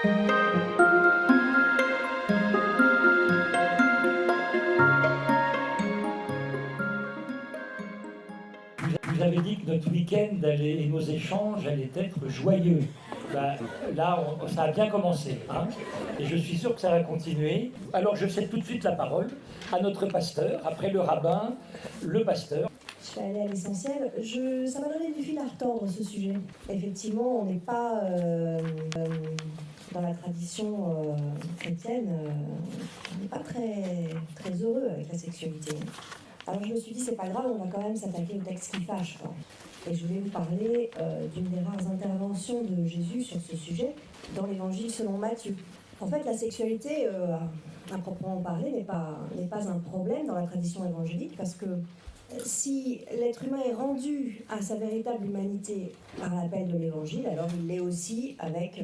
Vous avez dit que notre week-end et nos échanges allaient être joyeux. Ben, là, ça a bien commencé, hein, et je suis sûr que ça va continuer. Alors je cède tout de suite la parole à notre pasteur, après le rabbin, le pasteur. Je vais aller à l'essentiel. Ça m'a donné du fil à retordre, ce sujet. Effectivement, on n'est pas dans la tradition chrétienne, on n'est pas très, très heureux avec la sexualité. Alors je me suis dit, c'est pas grave, on va quand même s'attaquer au texte qui fâche, quoi. Et je voulais vous parler d'une des rares interventions de Jésus sur ce sujet dans l'Évangile selon Matthieu. En fait, la sexualité, à proprement parler, n'est pas un problème dans la tradition évangélique, parce que si l'être humain est rendu à sa véritable humanité par l'appel de l'Évangile, alors il l'est aussi avec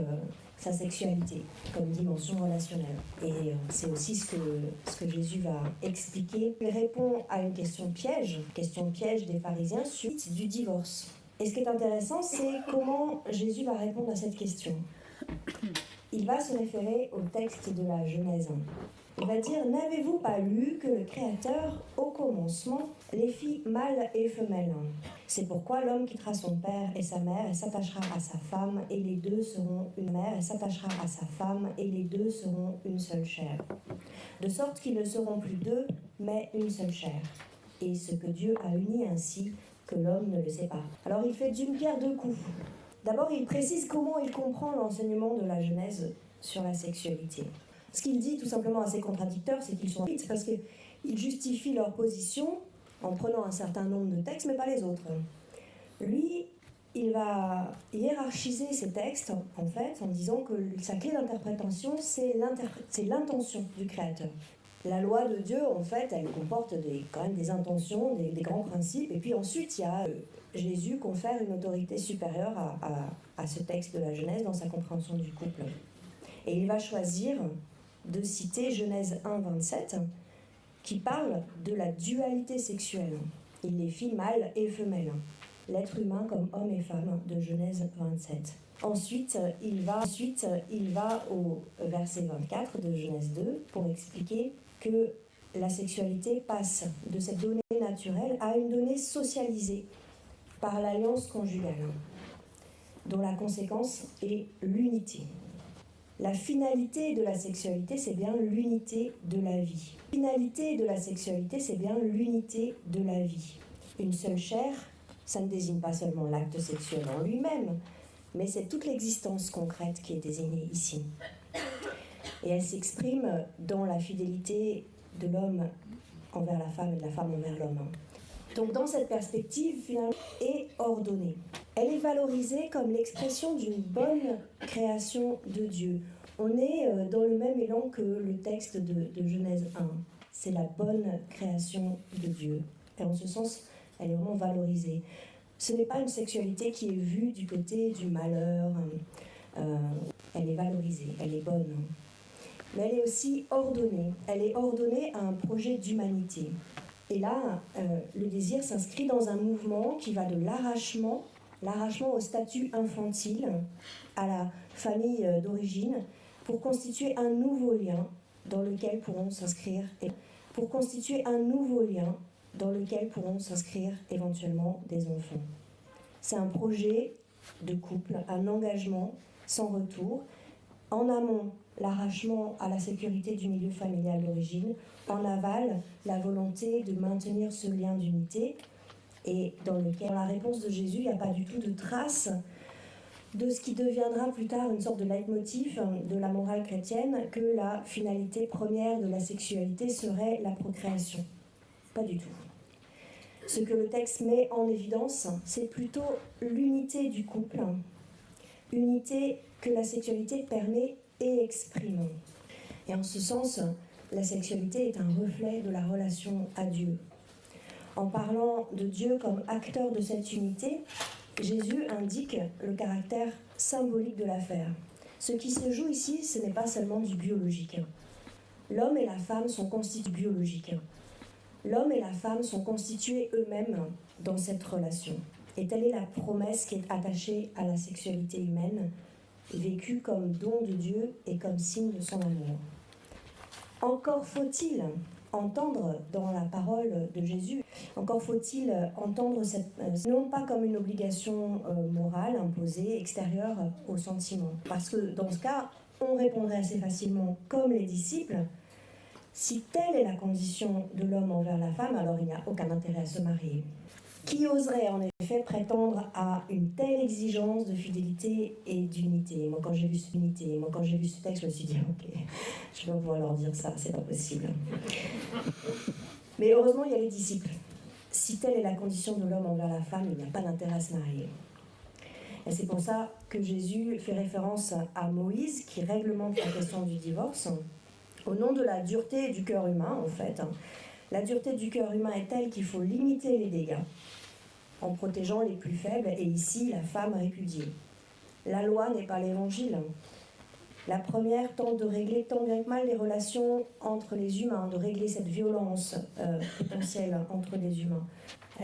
sa sexualité comme dimension relationnelle. Et c'est aussi ce que Jésus va expliquer. Il répond à une question piège des pharisiens suite du divorce. Et ce qui est intéressant, c'est comment Jésus va répondre à cette question. Il va se référer au texte de la Genèse. Il va dire « N'avez-vous pas lu que le Créateur, au commencement, les fit mâle et femelle ? C'est pourquoi l'homme quittera son père et sa mère et s'attachera à sa femme, et les deux seront une mère et s'attachera à sa femme, et les deux seront une seule chair. De sorte qu'ils ne seront plus deux, mais une seule chair. Et ce que Dieu a uni ainsi, que l'homme ne le sépare. » Alors il fait d'une pierre deux coups. D'abord, il précise comment il comprend l'enseignement de la Genèse sur la sexualité. Ce qu'il dit, tout simplement assez contradicteur, c'est qu'ils sont vite, parce qu'ils justifient leur position en prenant un certain nombre de textes, mais pas les autres. Lui, il va hiérarchiser ces textes, en fait, en disant que sa clé d'interprétation, c'est l'intention du Créateur. La loi de Dieu, en fait, elle comporte quand même des intentions, des grands principes, et puis ensuite, il y a Jésus confère une autorité supérieure à ce texte de la Genèse dans sa compréhension du couple. Et il va choisir de citer Genèse 1, 27, qui parle de la dualité sexuelle. Il les fit mâle et femelle, l'être humain comme homme et femme, de Genèse 27. Ensuite, il va au verset 24 de Genèse 2 pour expliquer que la sexualité passe de cette donnée naturelle à une donnée socialisée par l'alliance conjugale, dont la conséquence est l'unité. La finalité de la sexualité, c'est bien l'unité de la vie. La finalité de la sexualité, c'est bien l'unité de la vie. Une seule chair, ça ne désigne pas seulement l'acte sexuel en lui-même, mais c'est toute l'existence concrète qui est désignée ici. Et elle s'exprime dans la fidélité de l'homme envers la femme et de la femme envers l'homme. Donc dans cette perspective, finalement, est ordonnée. Elle est valorisée comme l'expression d'une bonne création de Dieu. On est dans le même élan que le texte de Genèse 1. C'est la bonne création de Dieu. Et en ce sens, elle est vraiment valorisée. Ce n'est pas une sexualité qui est vue du côté du malheur. Elle est valorisée, elle est bonne. Mais elle est aussi ordonnée. Elle est ordonnée à un projet d'humanité. Et là, le désir s'inscrit dans un mouvement qui va de l'arrachement au statut infantile, à la famille d'origine, pour constituer un nouveau lien dans lequel pourront s'inscrire éventuellement des enfants. C'est un projet de couple, un engagement sans retour. En amont, l'arrachement à la sécurité du milieu familial d'origine. En aval, la volonté de maintenir ce lien d'unité. Et dans la réponse de Jésus, il n'y a pas du tout de trace de ce qui deviendra plus tard une sorte de leitmotiv de la morale chrétienne, que la finalité première de la sexualité serait la procréation. Pas du tout. Ce que le texte met en évidence, c'est plutôt l'unité du couple, unité que la sexualité permet et exprime. Et en ce sens, la sexualité est un reflet de la relation à Dieu. En parlant de Dieu comme acteur de cette unité, Jésus indique le caractère symbolique de l'affaire. Ce qui se joue ici, ce n'est pas seulement du biologique. L'homme et la femme sont constitués biologiques. L'homme et la femme sont constitués eux-mêmes dans cette relation. Et telle est la promesse qui est attachée à la sexualité humaine, vécu comme don de Dieu et comme signe de son amour. Encore faut-il entendre dans la parole de Jésus, encore faut-il entendre non pas comme une obligation morale imposée, extérieure aux sentiments. Parce que dans ce cas, on répondrait assez facilement, comme les disciples, si telle est la condition de l'homme envers la femme, alors il n'y a aucun intérêt à se marier. Qui oserait en effet prétendre à une telle exigence de fidélité et d'unité? Moi, quand j'ai vu ce texte, je me suis dit, ok, je vais pas pouvoir leur dire ça, c'est pas possible. Mais heureusement, il y a les disciples. Si telle est la condition de l'homme envers la femme, il n'y a pas d'intérêt à se marier. Et c'est pour ça que Jésus fait référence à Moïse, qui réglemente la question du divorce, au nom de la dureté du cœur humain, en fait. La dureté du cœur humain est telle qu'il faut limiter les dégâts en protégeant les plus faibles, et ici, la femme répudiée. La loi n'est pas l'évangile. La première tente de régler tant bien que mal les relations entre les humains, de régler cette violence potentielle entre les humains.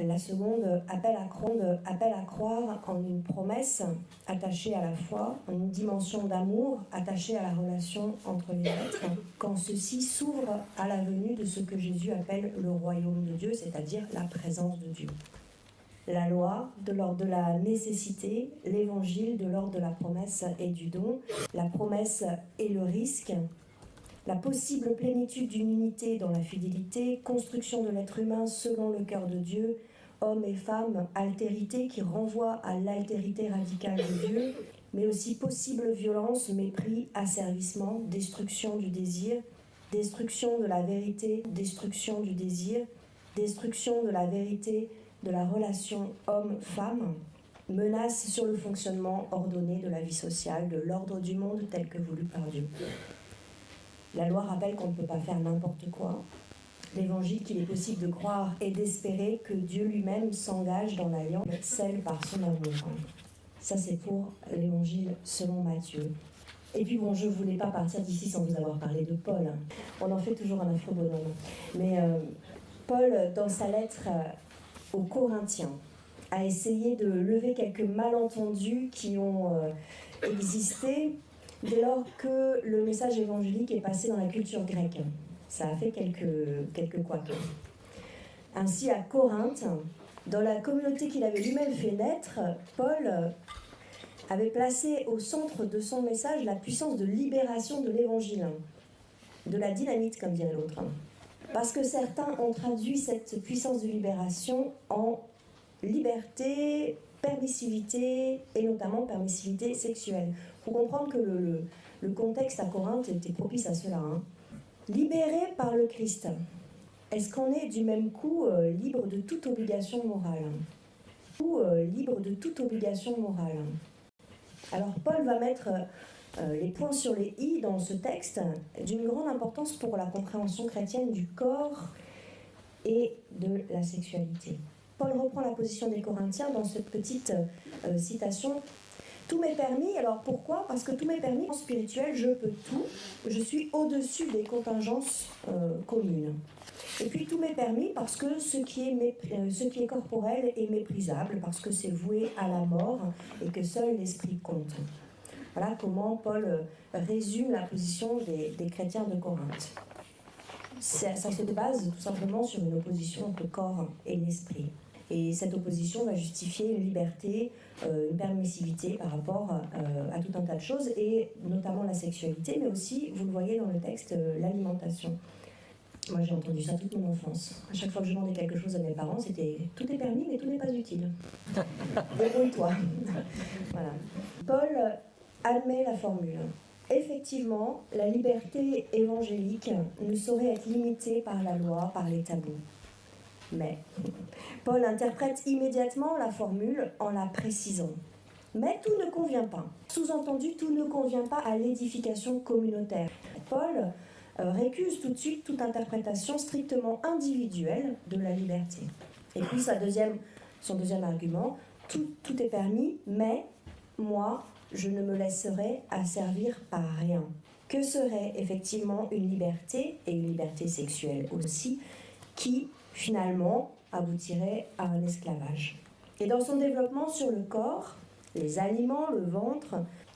La seconde appelle à croire en une promesse attachée à la foi, en une dimension d'amour attachée à la relation entre les êtres, quand ceux-ci s'ouvrent à la venue de ce que Jésus appelle le royaume de Dieu, c'est-à-dire la présence de Dieu. La loi, de l'ordre de la nécessité, l'évangile, de l'ordre de la promesse et du don, la promesse et le risque, la possible plénitude d'une unité dans la fidélité, construction de l'être humain selon le cœur de Dieu, hommes et femmes, altérité qui renvoie à l'altérité radicale de Dieu, mais aussi possible violence, mépris, asservissement, destruction du désir, destruction de la vérité, destruction du désir, destruction de la vérité, de la relation homme-femme, menace sur le fonctionnement ordonné de la vie sociale, de l'ordre du monde tel que voulu par Dieu. La loi rappelle qu'on ne peut pas faire n'importe quoi. L'évangile qu'il est possible de croire et d'espérer que Dieu lui-même s'engage dans l'alliance, scelle par son amour. Ça, c'est pour l'évangile selon Matthieu. Et puis bon, je ne voulais pas partir d'ici sans vous avoir parlé de Paul. On en fait toujours un affreux bonhomme. Mais Paul, dans sa lettre aux Corinthiens, a essayé de lever quelques malentendus qui ont existé dès lors que le message évangélique est passé dans la culture grecque. Ça a fait quelques couacs. Ainsi, à Corinthe, dans la communauté qu'il avait lui-même fait naître, Paul avait placé au centre de son message la puissance de libération de l'évangile, de la dynamite, comme dirait l'autre. Parce que certains ont traduit cette puissance de libération en liberté, permissivité, et notamment permissivité sexuelle. Il faut comprendre que le contexte à Corinthe était propice à cela. Libéré par le Christ, est-ce qu'on est du même coup libre de toute obligation morale? Ou libre de toute obligation morale? Alors Paul va mettre les points sur les i dans ce texte d'une grande importance pour la compréhension chrétienne du corps et de la sexualité. Paul reprend la position des Corinthiens dans cette petite citation. Tout m'est permis, alors pourquoi? Parce que tout m'est permis en spirituel, je peux tout, je suis au-dessus des contingences communes. Et puis tout m'est permis parce que ce qui est corporel est méprisable, parce que c'est voué à la mort et que seul l'esprit compte. Voilà comment Paul résume la position des chrétiens de Corinthe. Ça se base tout simplement sur une opposition entre le corps et l'esprit. Et cette opposition va justifier une liberté, une permissivité par rapport à tout un tas de choses, et notamment la sexualité, mais aussi, vous le voyez dans le texte, l'alimentation. Moi, j'ai entendu ça toute mon enfance. À chaque fois que je demandais quelque chose à mes parents, c'était « tout est permis, mais tout n'est pas utile. Débrouille-toi ». Voilà. Paul admet la formule. Effectivement, la liberté évangélique ne saurait être limitée par la loi, par les tabous. Mais Paul interprète immédiatement la formule en la précisant. Mais tout ne convient pas. Sous-entendu, tout ne convient pas à l'édification communautaire. Paul récuse tout de suite toute interprétation strictement individuelle de la liberté. Et puis son deuxième argument, tout est permis, mais moi, je ne me laisserai asservir par rien. Que serait effectivement une liberté, et une liberté sexuelle aussi, qui finalement aboutirait à un esclavage. Et dans son développement sur le corps, les aliments, le ventre,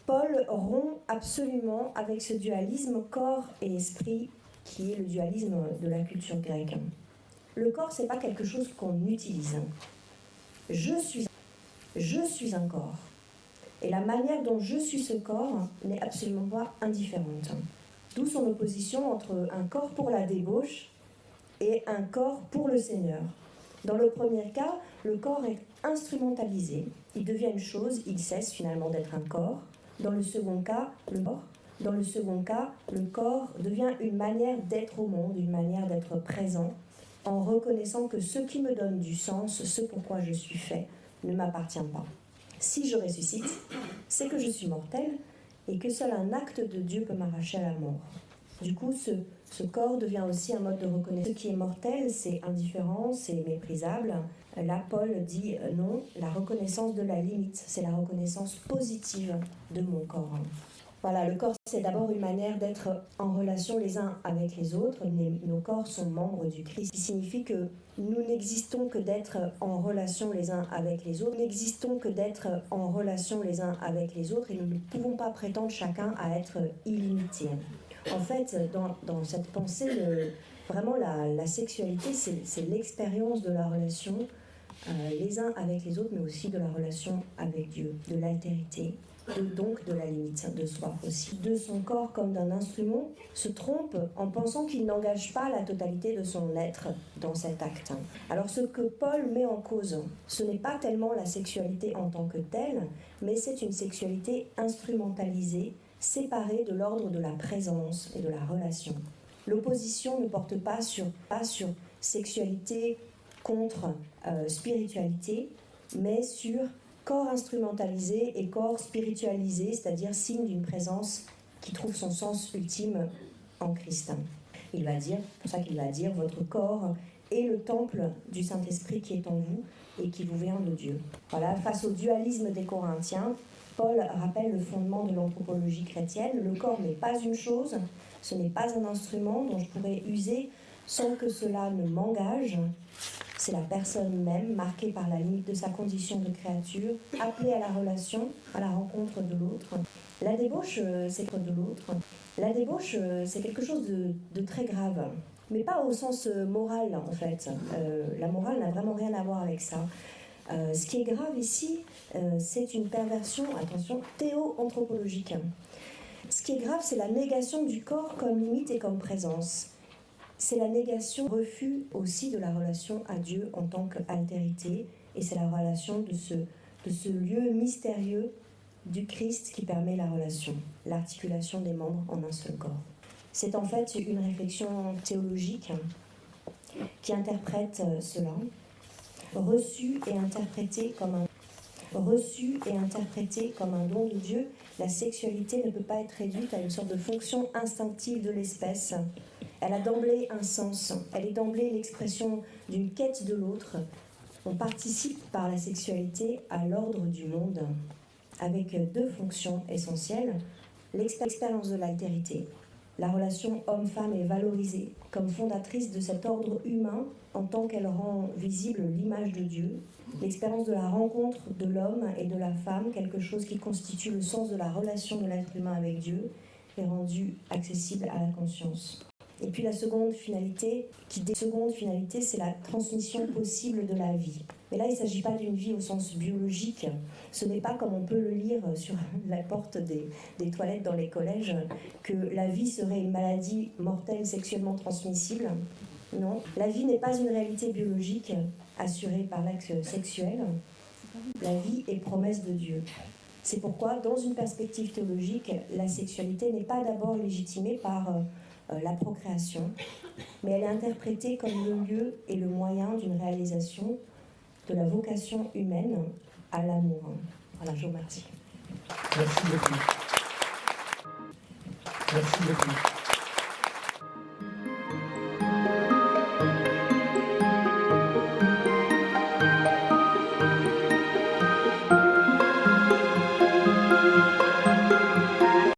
Paul rompt absolument avec ce dualisme corps et esprit qui est le dualisme de la culture grecque. Le corps, c'est pas quelque chose qu'on utilise. Je suis un corps. Et la manière dont je suis ce corps n'est absolument pas indifférente. D'où son opposition entre un corps pour la débauche et un corps pour le Seigneur. Dans le premier cas, le corps est instrumentalisé. Il devient une chose, il cesse finalement d'être un corps. Dans le second cas, le corps devient une manière d'être au monde, une manière d'être présent, en reconnaissant que ce qui me donne du sens, ce pourquoi je suis fait, ne m'appartient pas. Si je ressuscite, c'est que je suis mortel et que seul un acte de Dieu peut m'arracher à la mort. Du coup, ce corps devient aussi un mode de reconnaissance. Ce qui est mortel, c'est indifférent, c'est méprisable. Là, Paul dit non, la reconnaissance de la limite, c'est la reconnaissance positive de mon corps. Voilà, le corps, c'est d'abord une manière d'être en relation les uns avec les autres. Nos corps sont membres du Christ, ce qui signifie que nous n'existons que d'être en relation les uns avec les autres. Nous n'existons que d'être en relation les uns avec les autres et nous ne pouvons pas prétendre chacun à être illimité. En fait, dans cette pensée, vraiment la sexualité, c'est l'expérience de la relation les uns avec les autres, mais aussi de la relation avec Dieu, de l'altérité. Donc de la limite de soi aussi. De son corps comme d'un instrument se trompe en pensant qu'il n'engage pas la totalité de son être dans cet acte. Alors ce que Paul met en cause, ce n'est pas tellement la sexualité en tant que telle, mais c'est une sexualité instrumentalisée, séparée de l'ordre de la présence et de la relation. L'opposition ne porte pas sur sexualité contre spiritualité, mais sur corps instrumentalisé et corps spiritualisé, c'est-à-dire signe d'une présence qui trouve son sens ultime en Christ. Il va dire, c'est pour ça qu'il va dire, votre corps est le temple du Saint-Esprit qui est en vous et qui vous vient de Dieu. Voilà, face au dualisme des Corinthiens, Paul rappelle le fondement de l'anthropologie chrétienne. Le corps n'est pas une chose, ce n'est pas un instrument dont je pourrais user sans que cela ne m'engage. C'est la personne même, marquée par la limite de sa condition de créature, appelée à la relation, à la rencontre de l'autre. La débauche, c'est quelque chose de très grave, mais pas au sens moral en fait. La morale n'a vraiment rien à voir avec ça. Ce qui est grave ici, c'est une perversion, attention, théo-anthropologique. Ce qui est grave, c'est la négation du corps comme limite et comme présence. C'est la négation, refus aussi de la relation à Dieu en tant qu'altérité, et c'est la relation de ce lieu mystérieux du Christ qui permet la relation, l'articulation des membres en un seul corps. C'est en fait une réflexion théologique qui interprète cela, reçu et interprété comme un don de Dieu. La sexualité ne peut pas être réduite à une sorte de fonction instinctive de l'espèce. Elle a d'emblée un sens, elle est d'emblée l'expression d'une quête de l'autre. On participe par la sexualité à l'ordre du monde, avec deux fonctions essentielles. L'expérience de l'altérité. La relation homme-femme est valorisée comme fondatrice de cet ordre humain en tant qu'elle rend visible l'image de Dieu. L'expérience de la rencontre de l'homme et de la femme, quelque chose qui constitue le sens de la relation de l'être humain avec Dieu, est rendu accessible à la conscience. Et puis la seconde finalité, c'est la transmission possible de la vie. Mais là, il ne s'agit pas d'une vie au sens biologique. Ce n'est pas comme on peut le lire sur la porte des toilettes dans les collèges, que la vie serait une maladie mortelle sexuellement transmissible. Non, la vie n'est pas une réalité biologique assurée par l'acte sexuel. La vie est promesse de Dieu. C'est pourquoi, dans une perspective théologique, la sexualité n'est pas d'abord légitimée par la procréation, mais elle est interprétée comme le lieu et le moyen d'une réalisation de la vocation humaine à l'amour. Voilà, je vous remercie. Merci beaucoup. Merci beaucoup.